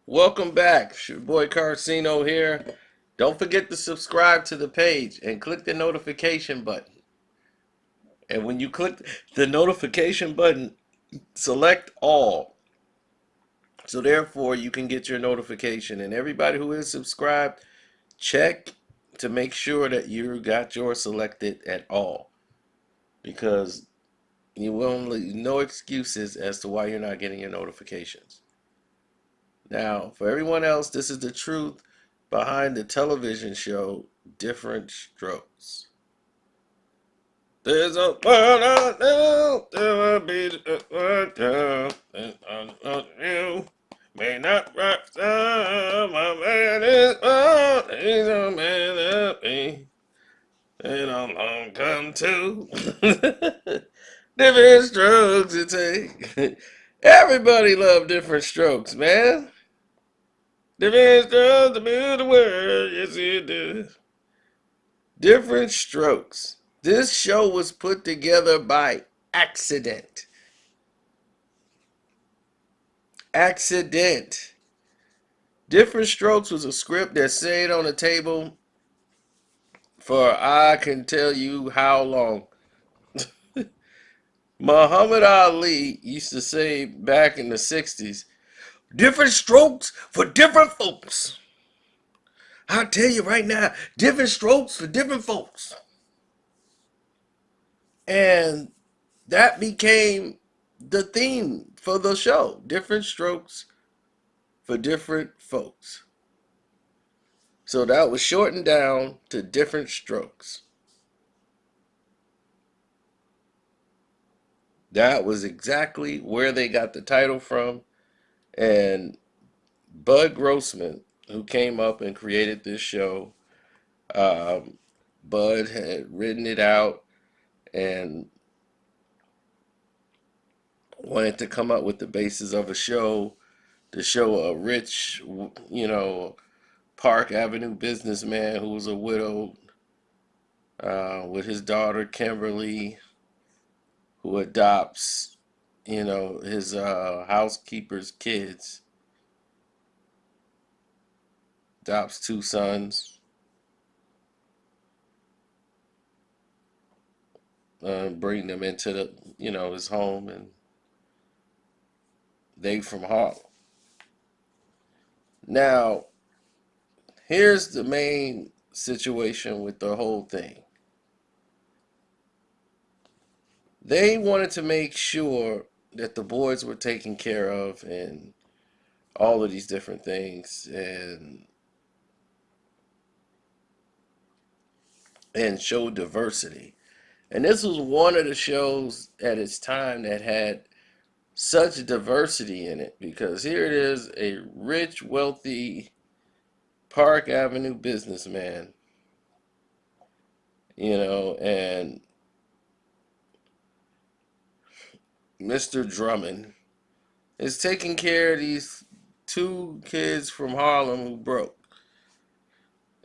Welcome back. It's your boy Carcino here. Don't forget to subscribe to the page and click the notification button. And when you click the notification button, select all. So therefore you can get your notification. And everybody who is subscribed, check to make sure that you got yours selected at all. Because you will no excuses as to why you're not getting your notifications. Now, for everyone else, this is the truth behind the television show Diff'rent Strokes. There's a world out there, there will be a world and you may not rock some, my man is old, he's a man of me, and I'm long come to. Different strokes it take. Everybody love Diff'rent Strokes, man. Different strokes to build the world, yes it does. Diff'rent Strokes. This show was put together by accident. Accident. Diff'rent Strokes was a script that stayed on the table for I can tell you how long. Muhammad Ali used to say back in the 60s, different strokes for different folks. I'll tell you right now, different strokes for different folks. And that became the theme for the show. Different strokes for different folks. So that was shortened down to Diff'rent Strokes. That was exactly where they got the title from. And Bud Grossman, who came up and created this show, um, Bud had written it out and wanted to come up with the basis of a show to show a rich, Park Avenue businessman who was a widow with his daughter Kimberly, who adopts, his housekeeper's kids, adopts two sons, bring them into his home, and they from Harlem. Now, here's the main situation with the whole thing. They wanted to make sure that the boys were taken care of and all of these different things and show diversity. And this was one of the shows at its time that had such diversity in it because here it is, a rich, wealthy Park Avenue businessman, and Mr. Drummond is taking care of these two kids from Harlem who broke,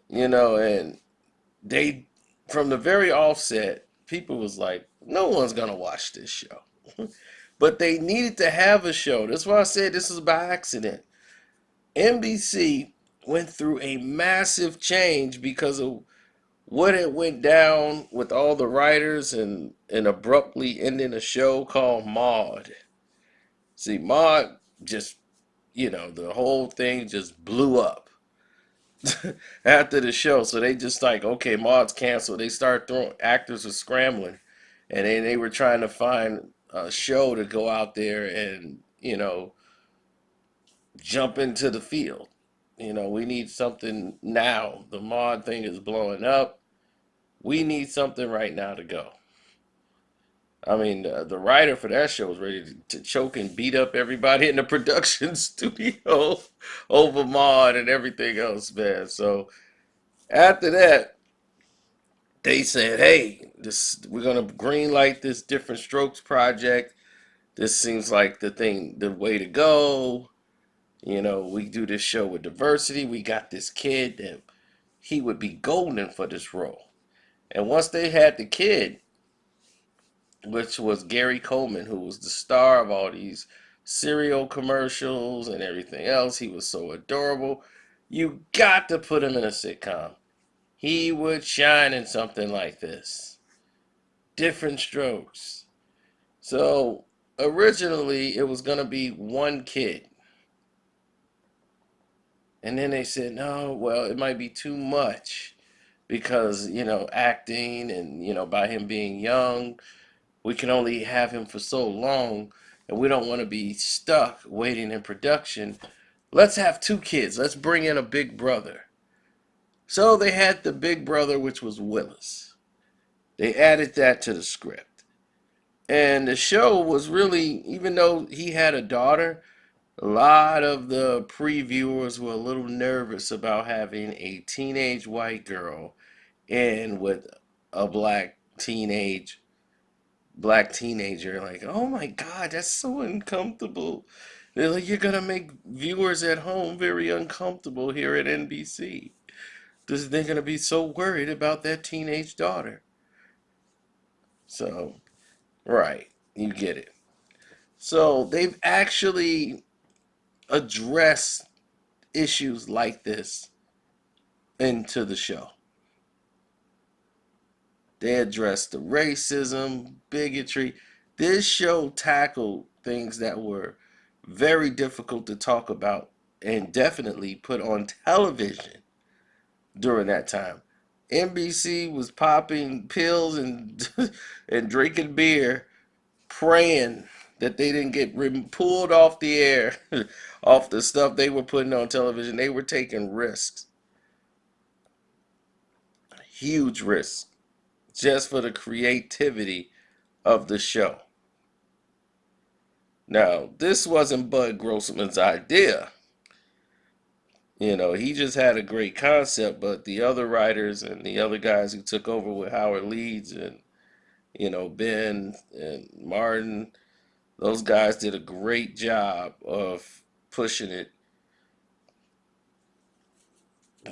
and they, from the very offset, people was like, no one's gonna watch this show. But they needed to have a show. That's why I said this is by accident. NBC went through a massive change because of what had went down with all the writers and abruptly ending a show called Maud. See, Maud just, the whole thing just blew up after the show. So they just like, okay, Maud's canceled. They start throwing, actors were scrambling, and they were trying to find a show to go out there and, jump into the field. We need something now. The Maud thing is blowing up. We need something right now to go. I mean, the writer for that show was ready to choke and beat up everybody in the production studio over Maud and everything else, man. So after that, they said, "Hey, this we're gonna green light this Diff'rent Strokes project. This seems like the way to go. We do this show with diversity. We got this kid that he would be golden for this role." And once they had the kid, which was Gary Coleman, who was the star of all these cereal commercials and everything else. He was so adorable. You got to put him in a sitcom. He would shine in something like this. Diff'rent Strokes. So originally it was going to be one kid. And then they said, no, well, it might be too much because, acting and, by him being young, we can only have him for so long and we don't want to be stuck waiting in production. Let's have two kids. Let's bring in a big brother. So they had the big brother, which was Willis. They added that to the script. And the show was really, even though he had a daughter, a lot of the previewers were a little nervous about having a teenage white girl in with a black teenager. Like, oh my God, that's so uncomfortable. They're like, you're gonna make viewers at home very uncomfortable here at NBC. They're gonna be so worried about that teenage daughter. So, right, you get it. So they've actually addressed issues like this into the show. They addressed the racism, bigotry. This show tackled things that were very difficult to talk about and definitely put on television during that time. NBC was popping pills and and drinking beer, praying that they didn't get pulled off the air, off the stuff they were putting on television. They were taking risks, huge risks, just for the creativity of the show. Now, this wasn't Bud Grossman's idea. He just had a great concept, but the other writers and the other guys who took over with Howard Leeds and, Ben and Martin, those guys did a great job of pushing it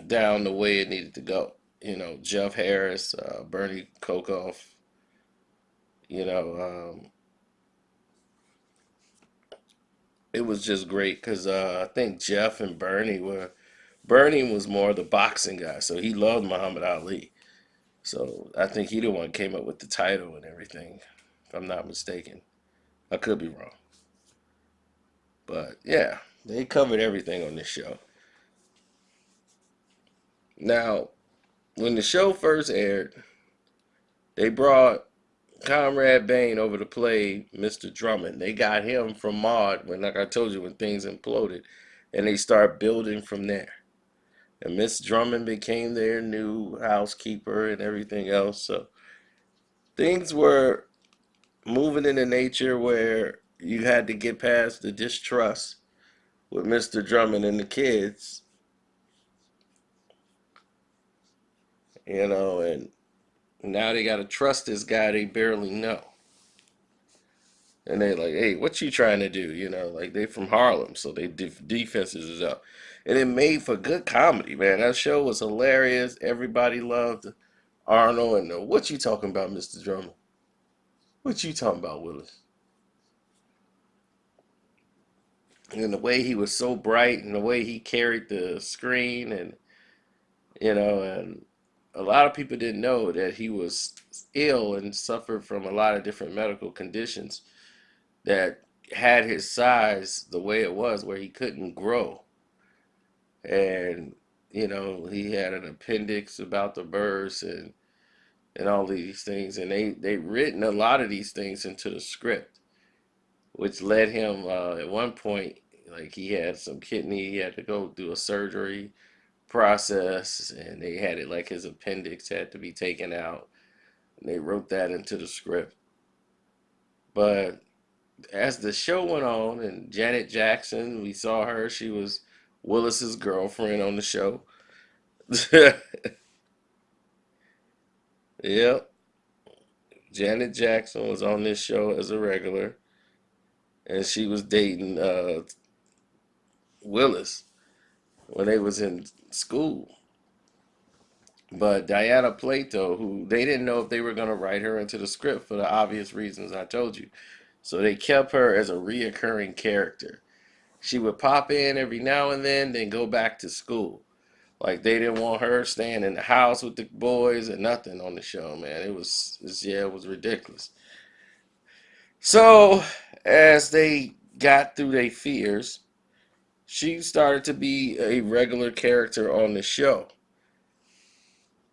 down the way it needed to go. Jeff Harris, Bernie Kokoff, you know, it was just great because I think Jeff and Bernie was more the boxing guy, so he loved Muhammad Ali. So I think he the one came up with the title and everything, if I'm not mistaken. I could be wrong. But yeah, they covered everything on this show. Now, when the show first aired, they brought Conrad Bain over to play Mr. Drummond. They got him from Maud when, like I told you, when things imploded, and they start building from there. And Miss Drummond became their new housekeeper and everything else. So things were moving in a nature where you had to get past the distrust with Mr. Drummond and the kids, and now they got to trust this guy they barely know. And they like, hey, what you trying to do? Like they from Harlem, so they defenses is up. And it made for good comedy, man. That show was hilarious. Everybody loved Arnold. And what you talking about, Mr. Drummond? What you talking about, Willis? And the way he was so bright and the way he carried the screen and a lot of people didn't know that he was ill and suffered from a lot of different medical conditions that had his size the way it was where he couldn't grow. And he had an appendix about to burst and all these things, and they written a lot of these things into the script, which led him at one point, like he had some kidney, he had to go do a surgery process, and they had it like his appendix had to be taken out, and they wrote that into the script. But as the show went on, and Janet Jackson, we saw her, she was Willis's girlfriend on the show. Yep, Janet Jackson was on this show as a regular, and she was dating Willis when they was in school. But Diana Plato, who they didn't know if they were going to write her into the script for the obvious reasons I told you. So they kept her as a reoccurring character. She would pop in every now and then go back to school. Like they didn't want her staying in the house with the boys and nothing on the show, man. It was ridiculous. So as they got through their fears, she started to be a regular character on the show.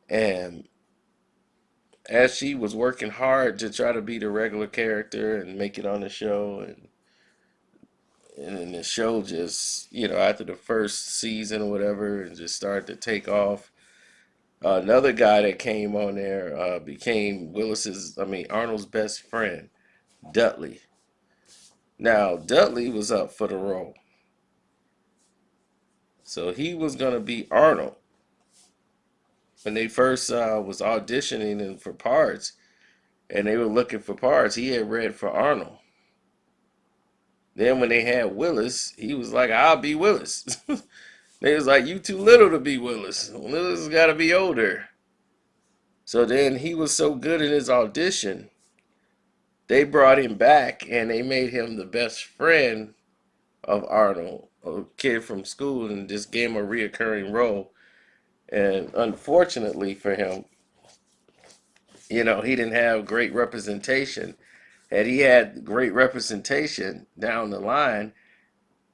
And as she was working hard to try to be the regular character and make it on the show, and the show just, after the first season or whatever, and just started to take off. Another guy that came on there became Arnold's best friend, Dudley. Now, Dudley was up for the role. So he was going to be Arnold. When they first was auditioning him for parts, and they were looking for parts, he had read for Arnold. Then when they had Willis, he was like, I'll be Willis. They was like, you too little to be Willis. Willis has got to be older. So then he was so good in his audition, they brought him back and they made him the best friend of Arnold, a kid from school, and just gave him a reoccurring role. And unfortunately for him, he didn't have great representation. Had he had great representation down the line,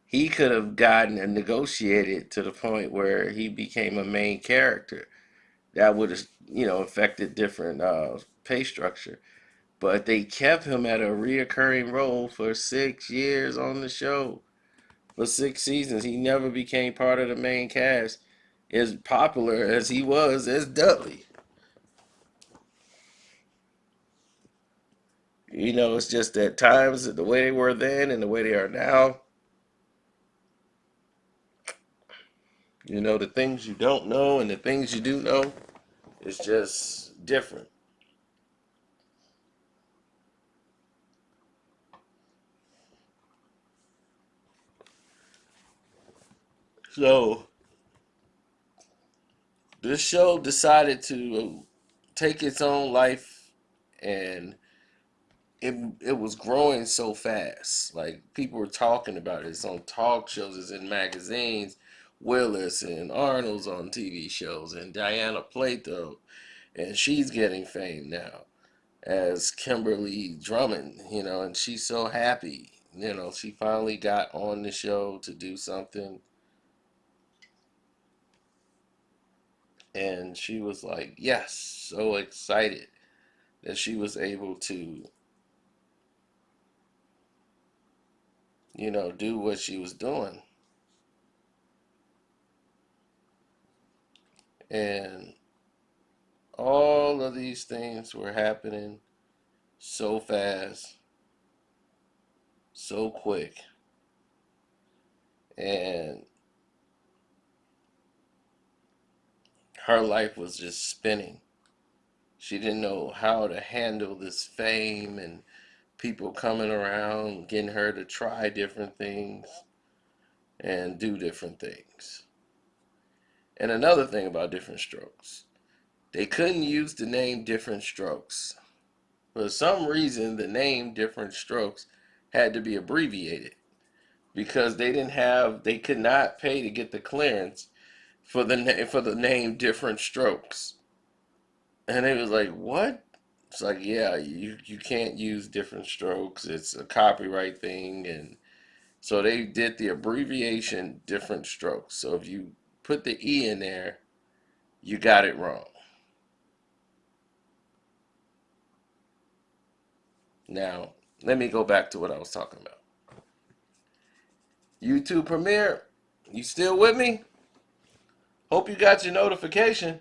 he could have gotten and negotiated to the point where he became a main character. That would have, affected different pay structure. But they kept him at a reoccurring role for 6 years on the show. For 6 seasons, he never became part of the main cast. As popular as he was as Dudley. It's just that times, the way they were then and the way they are now, the things you don't know and the things you do know, it's just different. So, this show decided to take its own life, and it was growing so fast. Like people were talking about it. It's on talk shows, it's in magazines. Willis and Arnold's on TV shows, and Diana Plato, and she's getting fame now as Kimberly Drummond, and she's so happy. She finally got on the show to do something, and she was like, yes, so excited that she was able to, do what she was doing. And all of these things were happening so fast, so quick, and her life was just spinning. She didn't know how to handle this fame and people coming around, getting her to try different things and do different things. And another thing about Diff'rent Strokes, they couldn't use the name Diff'rent Strokes. For some reason, the name Diff'rent Strokes had to be abbreviated because they could not pay to get the clearance for the name Diff'rent Strokes. And it was like, what? It's like, yeah, you can't use Diff'rent Strokes. It's a copyright thing, and so they did the abbreviation Diff'rent Strokes. So if you put the E in there, you got it wrong. Now, let me go back to what I was talking about. YouTube Premiere, you still with me? Hope you got your notification.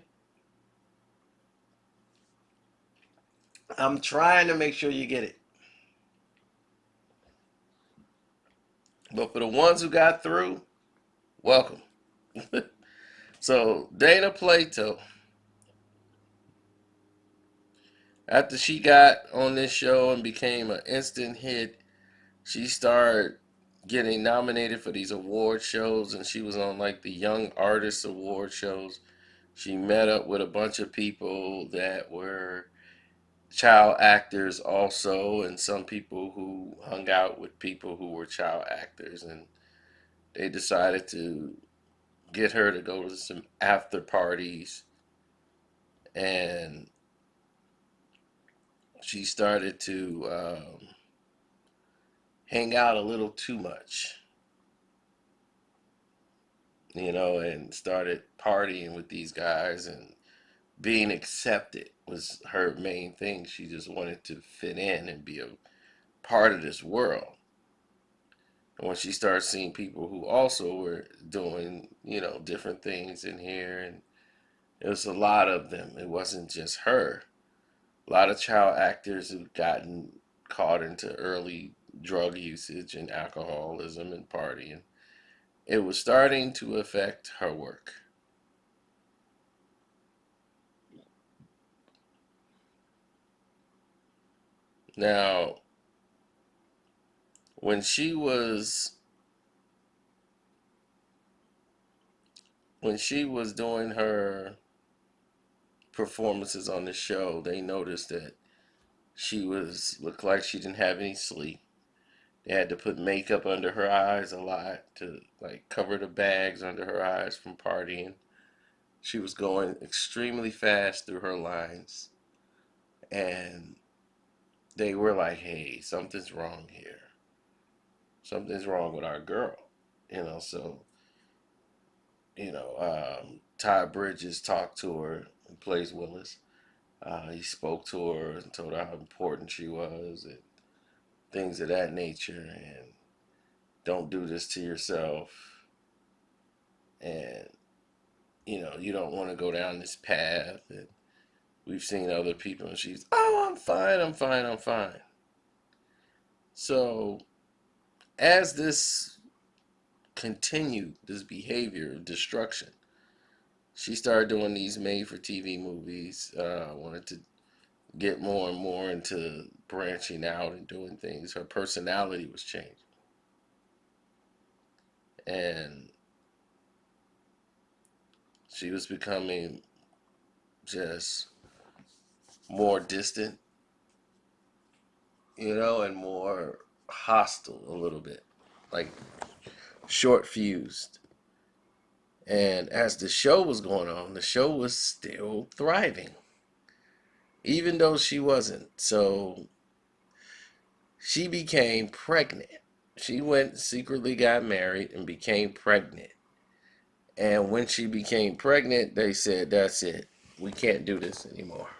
I'm trying to make sure you get it. But for the ones who got through, welcome. So, Dana Plato, after she got on this show and became an instant hit, she started getting nominated for these award shows, and she was on like the Young Artist Award shows. She met up with a bunch of people that were child actors also, and some people who hung out with people who were child actors, and they decided to get her to go to some after parties, and she started to hang out a little too much, and started partying with these guys, and being accepted was her main thing. She just wanted to fit in and be a part of this world. And when she started seeing people who also were doing, different things in here, and it was a lot of them. It wasn't just her. A lot of child actors who've gotten caught into early drug usage and alcoholism and partying. It was starting to affect her work. Now, when she was when she was doing her performances on the show, they noticed that she was looked like she didn't have any sleep. They had to put makeup under her eyes a lot to like cover the bags under her eyes from partying. She was going extremely fast through her lines, and they were like, "Hey, something's wrong here. Something's wrong with our girl." So Todd Bridges talked to her, who plays Willis. He spoke to her and told her how important she was and things of that nature, and don't do this to yourself, and you don't want to go down this path. And we've seen other people, and she's, "Oh, I'm fine, I'm fine, I'm fine." So as this continued, this behavior of destruction, she started doing these made-for-TV movies. Wanted to get more and more into branching out and doing things. Her personality was changing, and she was becoming just more distant, and more hostile a little bit, like short fused. And as the show was going on, the show was still thriving, even though she wasn't. So she became pregnant. She went secretly got married and became pregnant. And when she became pregnant, they said, "That's it. We can't do this anymore."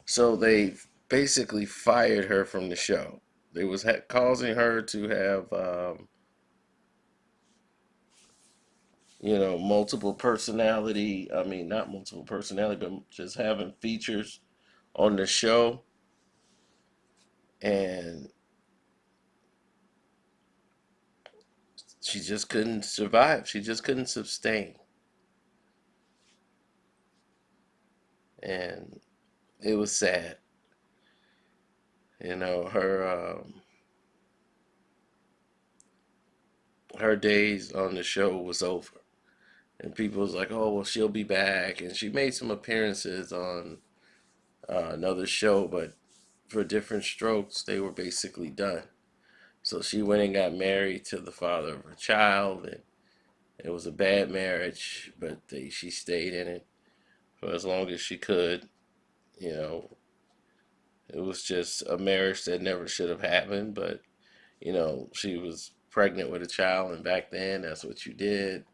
So they basically fired her from the show. They was causing her to have, multiple personality. I mean, not multiple personality, but just having features on the show. And she just couldn't survive. She just couldn't sustain. And it was sad. Her days on the show was over. And people was like, "Oh, well, she'll be back." And she made some appearances on another show, but for Diff'rent Strokes, they were basically done. So she went and got married to the father of her child, and it was a bad marriage, but she stayed in it for as long as she could. You know, it was just a marriage that never should have happened, but she was pregnant with a child, and back then, that's what you did.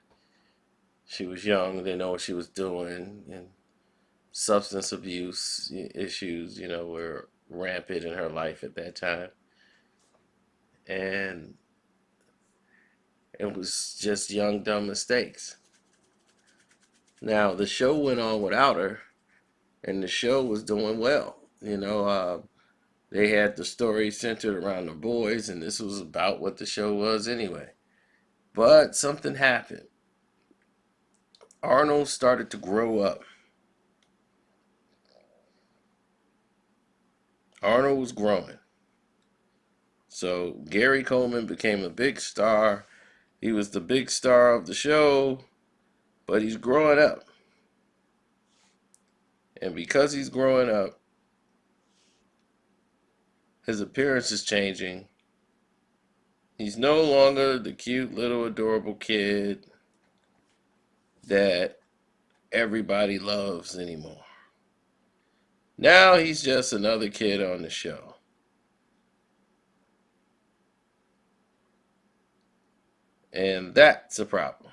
She was young, didn't know what she was doing, and substance abuse issues, were rampant in her life at that time. And it was just young, dumb mistakes. Now, the show went on without her, and the show was doing well. They had the story centered around the boys, and this was about what the show was anyway. But something happened. Arnold started to grow up. Arnold was growing. So Gary Coleman became a big star. He was the big star of the show, but he's growing up. And because he's growing up, His appearance is changing. He's no longer the cute little adorable kid that everybody loves anymore. Now he's just another kid on the show. And that's a problem.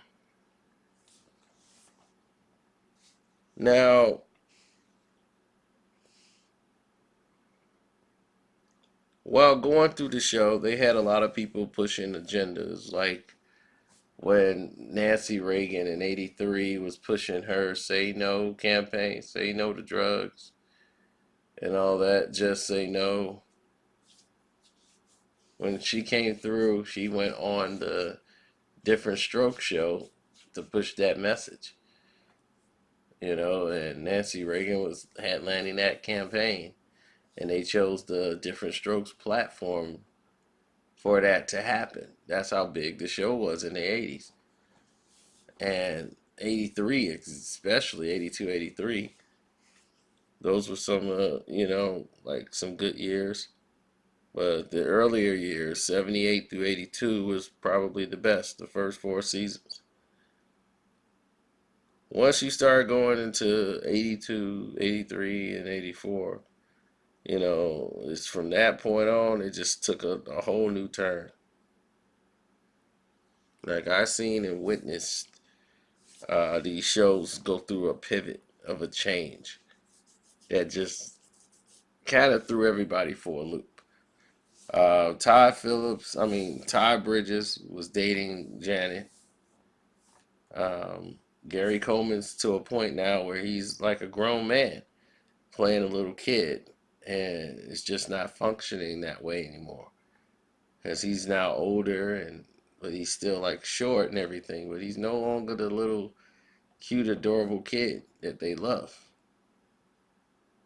Now, while going through the show, they had a lot of people pushing agendas, like when Nancy Reagan in '83 was pushing her "Say No" campaign, "Say No to drugs" and all that, just say no. When she came through, she went on the Diff'rent Strokes show to push that message, and Nancy Reagan was headlining that campaign, and they chose the Diff'rent Strokes platform for that to happen. That's how big the show was in the 80s. And 83, especially 82, 83, those were some, like some good years. But the earlier years, 78 through 82, was probably the best, the first four seasons. Once you start going into 82, 83, and 84, it's from that point on, it just took a whole new turn. Like I seen and witnessed these shows go through a pivot of a change that just kind of threw everybody for a loop. Todd Bridges was dating Janet. Gary Coleman's to a point now where he's like a grown man playing a little kid, and it's just not functioning that way anymore because he's now older, but he's still like short and everything, but he's no longer the little cute adorable kid that they love.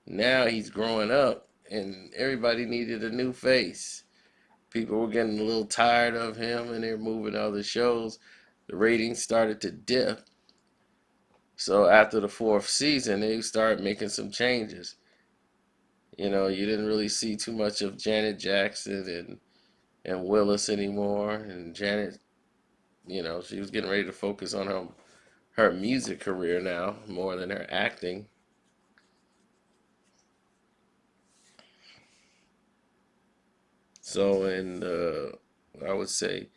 Now he's growing up, and everybody needed a new face. People were getting a little tired of him, and they're moving to other shows. The ratings started to dip. So after the fourth season, they started making some changes. You didn't really see too much of Janet Jackson and Willis anymore. And Janet, she was getting ready to focus on her music career now more than her acting. So I would say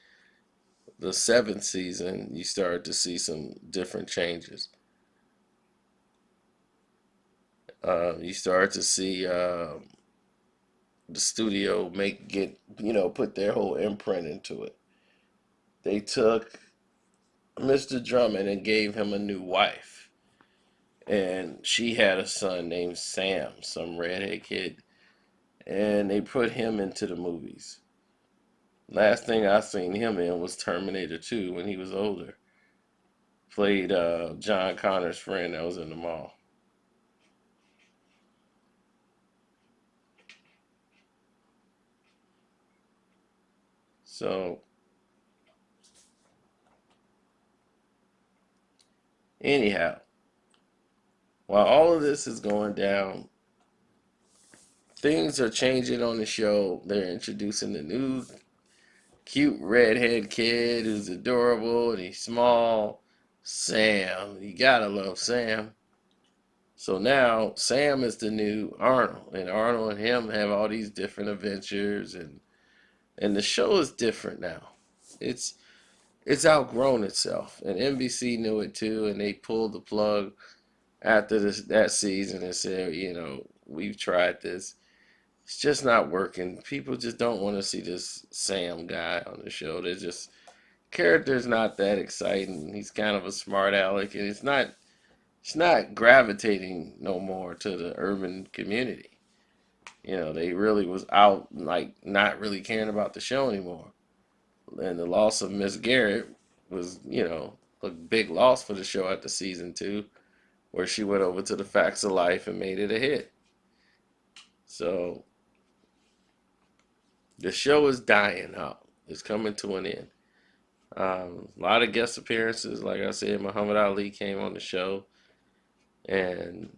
the seventh season, you started to see some different changes. You started to see the studio put their whole imprint into it. They took Mr. Drummond and gave him a new wife, and she had a son named Sam, some redhead kid, and they put him into the movies. Last thing I seen him in was Terminator 2 when he was older. Played John Connor's friend that was in the mall. So anyhow, while all of this is going down, things are changing on the show. They're introducing the new cute redhead kid who's adorable and he's small. Sam. You gotta love Sam. So now Sam is the new Arnold, and Arnold and him have all these different adventures, and the show is different now. It's it's outgrown itself, and NBC knew it too, and they pulled the plug after that season and said, we've tried this. It's just not working. People just don't want to see this Sam guy on the show. They're just character's not that exciting. He's kind of a smart aleck, and it's not gravitating no more to the urban community. They really was out like not really caring about the show anymore. And the loss of Miss Garrett was, a big loss for the show after season two, where she went over to the Facts of Life and made it a hit. So the show is dying out. It's coming to an end. A lot of guest appearances. Like I said, Muhammad Ali came on the show, and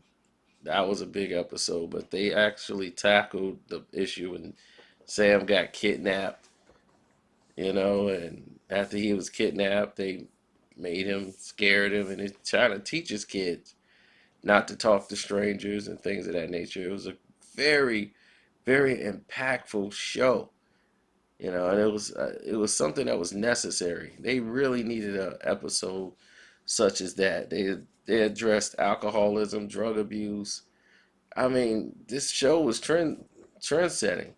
that was a big episode. But they actually tackled the issue, and Sam got kidnapped, and after he was kidnapped, they made him, scared him, and they're trying to teach his kids not to talk to strangers and things of that nature. It was a very, very impactful show, and it was something that was necessary. They really needed an episode such as that. They addressed alcoholism, drug abuse. I mean, this show was trend setting.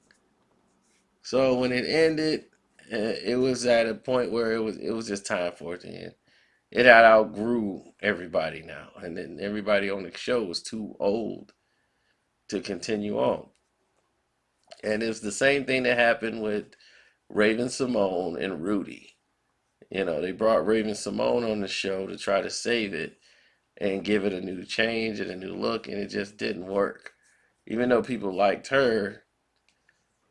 So when it ended, it was at a point where it was just time for it to end. It had outgrew everybody now, and then everybody on the show was too old to continue on. And it's the same thing that happened with Raven Simone and Rudy. They brought Raven Simone on the show to try to save it and give it a new change and a new look, and it just didn't work. Even though people liked her,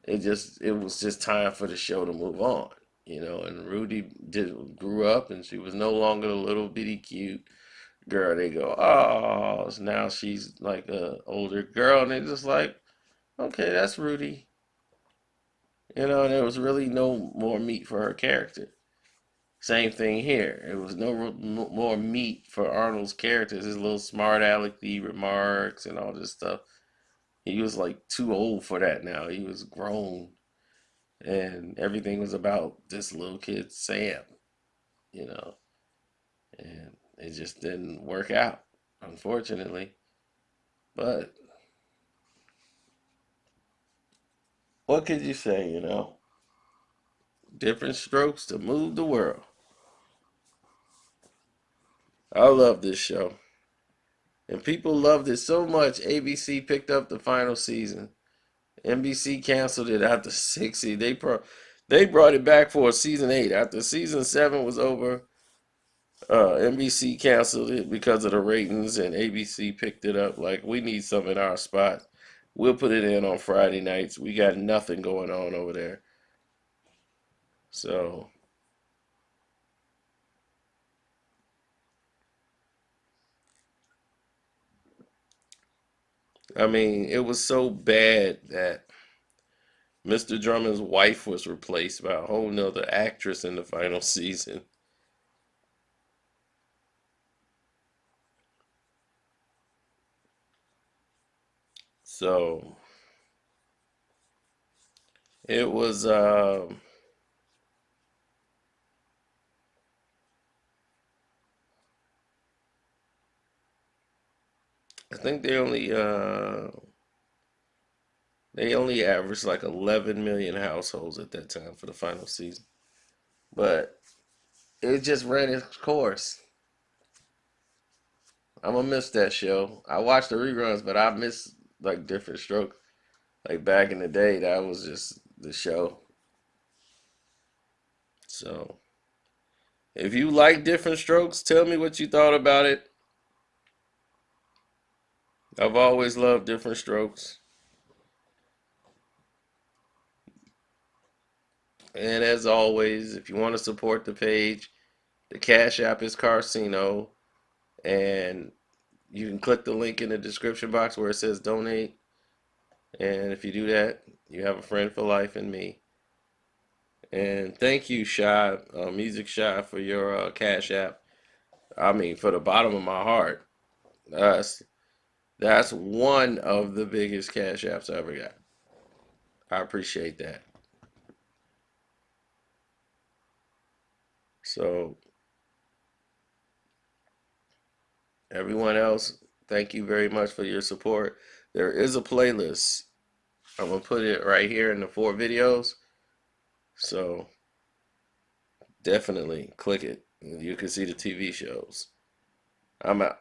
it was just time for the show to move on. And Rudy grew up, and she was no longer the little bitty cute girl. They go, oh, now she's like a older girl, and they're just like, okay, that's Rudy. And there was really no more meat for her character. Same thing here. It was no more meat for Arnold's characters. His little smart alecky remarks and all this stuff. He was like too old for that now. He was grown, and everything was about this little kid Sam, you know, and it just didn't work out, unfortunately. But what could you say? Different strokes to move the world. I love this show. And people loved it so much, ABC picked up the final season. NBC canceled it after 60. They brought it back for a season 8. After season 7 was over, NBC canceled it because of the ratings, and ABC picked it up. Like, we need some in our spot. We'll put it in on Friday nights. We got nothing going on over there. So, I mean, it was so bad that Mr. Drummond's wife was replaced by a whole nother actress in the final season. So, it was, I think they only averaged like 11 million households at that time for the final season. But it just ran its course. I'm gonna miss that show. I watched the reruns, but I miss like Diff'rent Strokes. Like back in the day, that was just the show. So if you like Diff'rent Strokes, tell me what you thought about it. I've always loved Diff'rent Strokes. And as always, if you want to support the page, the Cash App is Carcino. And you can click the link in the description box where it says donate. And if you do that, you have a friend for life in me. And thank you, Shy, Music Shy, for your Cash App. I mean, for the bottom of my heart, that's that's one of the biggest Cash Apps I ever got. I appreciate that. So everyone else, thank you very much for your support. There is a playlist. I'm gonna put it right here in the 4 videos. So definitely click it. You can see the TV shows. I'm out.